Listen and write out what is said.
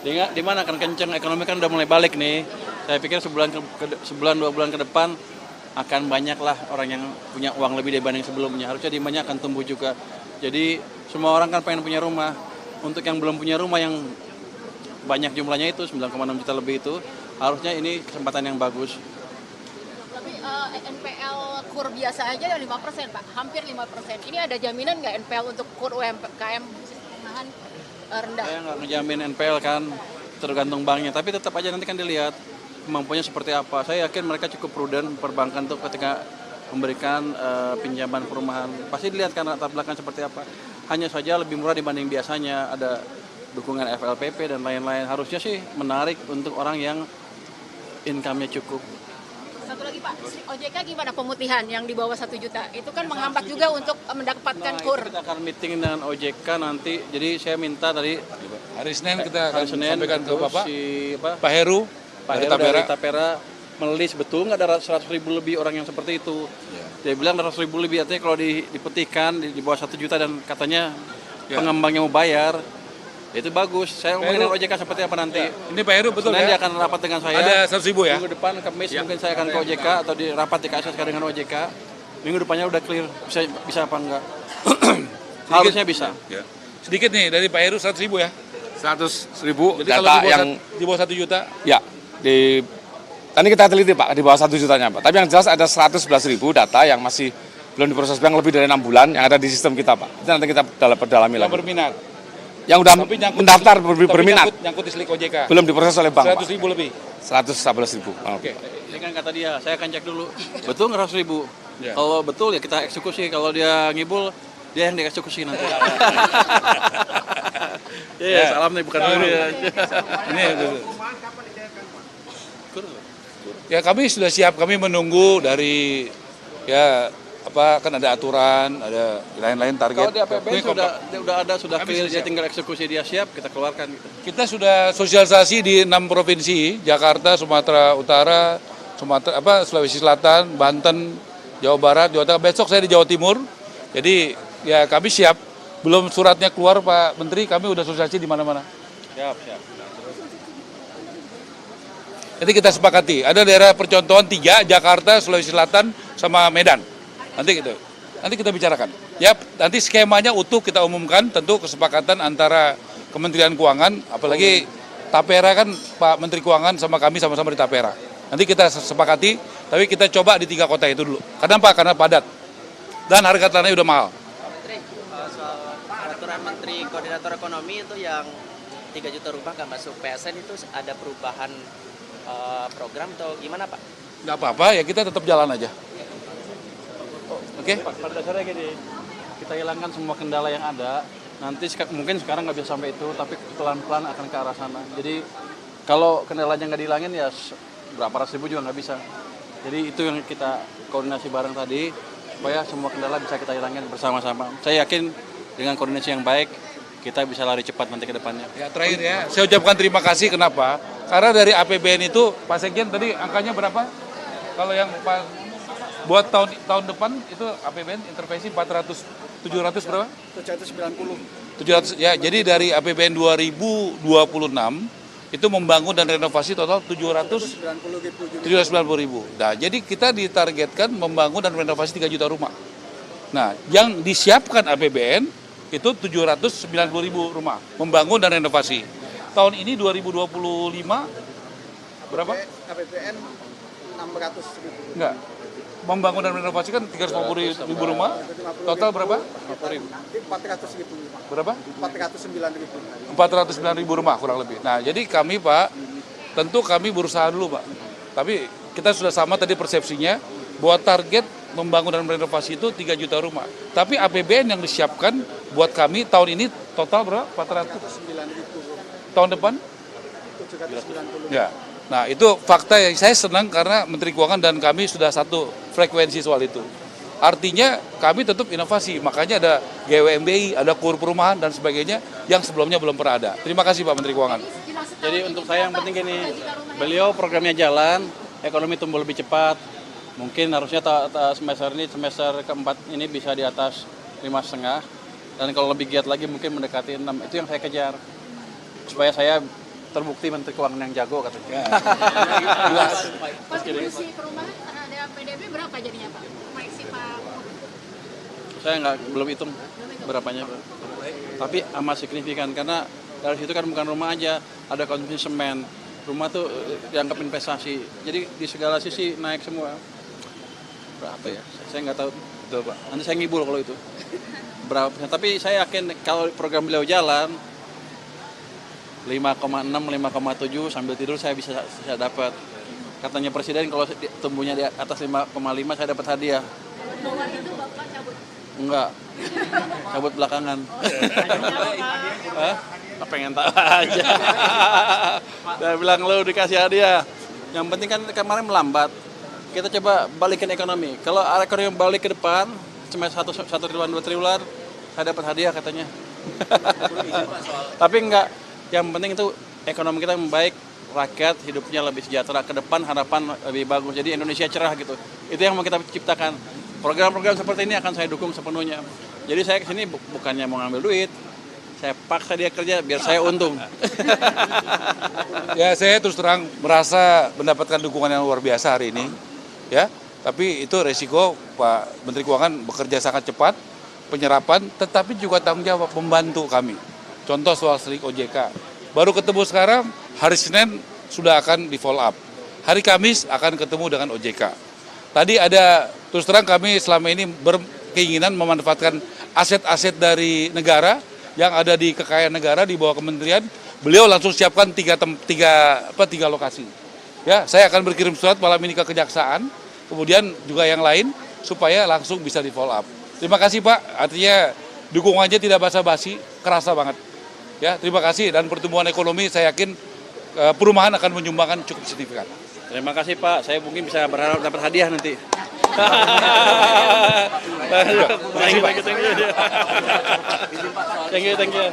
Di mana kan kenceng, ekonomi kan udah mulai balik nih. Saya pikir sebulan 2 bulan ke depan akan banyak lah orang yang punya uang lebih dibanding sebelumnya. Harusnya demandnya akan tumbuh juga. Jadi semua orang kan pengen punya rumah. Untuk yang belum punya rumah yang banyak jumlahnya itu 9,6 juta lebih itu, harusnya ini kesempatan yang bagus. Tapi NPL KUR biasa aja 5%, Pak. Hampir 5%. Ini ada jaminan nggak NPL untuk KUR UMKM perumahan rendah? Saya nggak ngejamin NPL kan, tergantung banknya. Tapi tetap aja nanti kan dilihat kemampuannya seperti apa. Saya yakin mereka cukup prudent perbankan tuh ketika memberikan pinjaman perumahan. Pasti dilihat kan latar belakang seperti apa. Hanya saja lebih murah dibanding biasanya. Ada dukungan FLPP dan lain-lain. Harusnya sih menarik untuk orang yang income-nya cukup. Satu lagi Pak, OJK gimana pemutihan yang di bawah 1 juta? Itu kan menghambat juga untuk mendapatkan KUR. Kita akan meeting dengan OJK nanti. Jadi saya minta tadi Hari Senin kita akan sampaikan ke Bapak, Pak Heru dari Tapera. Tapera melis betul nggak ada 100.000 lebih orang yang seperti itu. Dia bilang 100.000 lebih, artinya kalau dipetihkan di bawah 1 juta dan katanya pengembangnya mau bayar, itu bagus. Saya ngomongin dengan OJK seperti apa nanti. Ini Pak Heru betul Senin ya? dia akan rapat dengan saya. Ada 100.000 ya? Minggu depan Kamis mungkin saya akan ke OJK atau di rapat di KSSK dengan OJK. Minggu depannya udah clear bisa apa enggak. Harusnya bisa. Ya. Sedikit nih dari Pak Heru 100.000 ya? 100.000 Jadi kalau data yang di bawah 1 juta? ya tadi kita teliti Pak di bawah 1 jutanya Pak. Tapi yang jelas ada 111.000 data yang masih belum diproses bank lebih dari 6 bulan yang ada di sistem kita Pak. Itu nanti kita perdalami Yang lagi. berminat? Yang udah Tapi mendaftar berminat Nyangkut di slik OJK? belum diproses oleh bank Pak. 100.000 lebih? 111.000. Oke. Ini kan kata dia, saya akan cek dulu. Betul nggak 100.000? Ya. Kalau betul ya kita eksekusi. Kalau dia ngibul, dia yang dieksekusi nanti. Iya, salam nih bukan dulu ya. Ini ya kami sudah siap, kami menunggu dari kan ada aturan, ada lain-lain target. Kalau di APBN Ini sudah Kami clear, sudah dia siap. tinggal eksekusi, dia siap, kita keluarkan gitu. Kita sudah sosialisasi di 6 provinsi, Jakarta, Sumatera Utara, Sulawesi Selatan, Banten, Jawa Barat, Jawa Tengah. Besok saya di Jawa Timur. Jadi ya kami siap. Belum suratnya keluar Pak Menteri, kami udah sosialisasi di mana-mana. Siap. Nanti kita sepakati. Ada daerah percontohan 3, Jakarta, Sulawesi Selatan, sama Medan. Nanti kita bicarakan. Ya, nanti skemanya utuh kita umumkan, tentu kesepakatan antara Kementerian Keuangan, apalagi Tapera kan Pak Menteri Keuangan sama kami sama-sama di Tapera. Nanti kita sepakati, tapi kita coba di 3 kota itu dulu. Kenapa? Karena padat. Dan harga tanahnya udah mahal. Soal peraturan Menteri Koordinator Ekonomi itu yang 3 juta rumah nggak masuk PSN itu ada perubahan program atau gimana Pak? Nggak apa-apa, ya kita tetap jalan aja. Oke? Pada dasarnya gini, kita hilangkan semua kendala yang ada. Nanti mungkin sekarang nggak bisa sampai itu, tapi pelan-pelan akan ke arah sana. Jadi kalau kendalanya nggak dihilangin ya berapa ratus ribu juga nggak bisa. Jadi itu yang kita koordinasi bareng tadi, supaya semua kendala bisa kita hilangin bersama-sama. Saya yakin dengan koordinasi yang baik, kita bisa lari cepat nanti ke depannya. Ya terakhir ya, saya ucapkan terima kasih. Kenapa? Karena dari APBN itu, Pak Sekjen tadi angkanya berapa? Kalau yang buat tahun depan itu APBN intervensi 700 berapa? 700 ya. Jadi dari APBN 2026 itu membangun dan renovasi total 790.000. Nah, jadi kita ditargetkan membangun dan renovasi 3 juta rumah. Nah, yang disiapkan APBN itu 790.000 rumah membangun dan renovasi. Tahun ini 2025 berapa? APBN 600.000. Enggak. Membangun dan renovasi kan 350.000 rumah. Total berapa? 400.000 rumah. Berapa? 409.000. 409.000 rumah kurang lebih. Nah, jadi kami Pak, tentu kami berusaha dulu Pak. Tapi kita sudah sama tadi persepsinya, bahwa target membangun dan renovasi itu 3 juta rumah. Tapi APBN yang disiapkan buat kami tahun ini total berapa? 409.000. Tahun depan? 790. Ya. Nah, itu fakta yang saya senang karena Menteri Keuangan dan kami sudah satu frekuensi soal itu. Artinya kami tetap inovasi, makanya ada GWMBI, ada KUR perumahan dan sebagainya yang sebelumnya belum pernah ada. Terima kasih Pak Menteri Keuangan. Jadi untuk saya yang penting gini, beliau programnya jalan, ekonomi tumbuh lebih cepat. Mungkin harusnya semester keempat ini bisa di atas 5,5. Dan kalau lebih giat lagi mungkin mendekati 6. Itu yang saya kejar. Supaya saya terbukti Menteri Keuangan yang jago katanya. Ya. Kontribusi perumahan terhadap PDB berapa jadinya Pak? Proyeksi Pak. Saya belum hitung berapanya, Pak. Tapi amat signifikan karena dari situ kan bukan rumah aja, ada konsumsi semen. Rumah tuh dianggap investasi. Jadi di segala sisi naik semua. Berapa ya? Saya nggak tahu betul, Pak. Nanti saya ngibul kalau itu. Berapa persen? Tapi saya yakin kalau program beliau jalan 5,6, 5,7 sambil tidur saya bisa dapat. Katanya presiden kalau tumbuhnya di atas 5,5 saya dapat hadiah. Bawah itu Bapak cabut. Enggak. Cabut belakangan. Hah? Pengen tahu aja. Saya bilang lo dikasih hadiah. Yang penting kan kemarin melambat. Kita coba balikin ekonomi. Kalau ekonomi balik ke depan, cuma 1 triliun, 2 triliun, saya dapat hadiah katanya. Tapi enggak. Yang penting itu ekonomi kita membaik, rakyat hidupnya lebih sejahtera, ke depan harapan lebih bagus. Jadi Indonesia cerah gitu. Itu yang mau kita ciptakan. Program-program seperti ini akan saya dukung sepenuhnya. Jadi saya kesini bukannya mau ngambil duit, saya paksa dia kerja biar saya untung. Ya, saya terus terang merasa mendapatkan dukungan yang luar biasa hari ini. Ya, tapi itu resiko Pak Menteri Keuangan bekerja sangat cepat, penyerapan, tetapi juga tanggung jawab membantu kami. Contoh soal SLIK OJK. Baru ketemu sekarang, hari Senin sudah akan di follow up. Hari Kamis akan ketemu dengan OJK. Tadi ada, terus terang kami selama ini berkeinginan memanfaatkan aset-aset dari negara yang ada di kekayaan negara di bawah kementerian. Beliau langsung siapkan tiga lokasi. Ya, saya akan berkirim surat malam ini ke Kejaksaan, kemudian juga yang lain supaya langsung bisa di follow up. Terima kasih Pak, artinya dukungannya tidak basa-basi, kerasa banget. Ya, terima kasih dan pertumbuhan ekonomi saya yakin perumahan akan menyumbangkan cukup signifikan. Terima kasih Pak, saya mungkin bisa berharap dapat hadiah nanti. Thank you.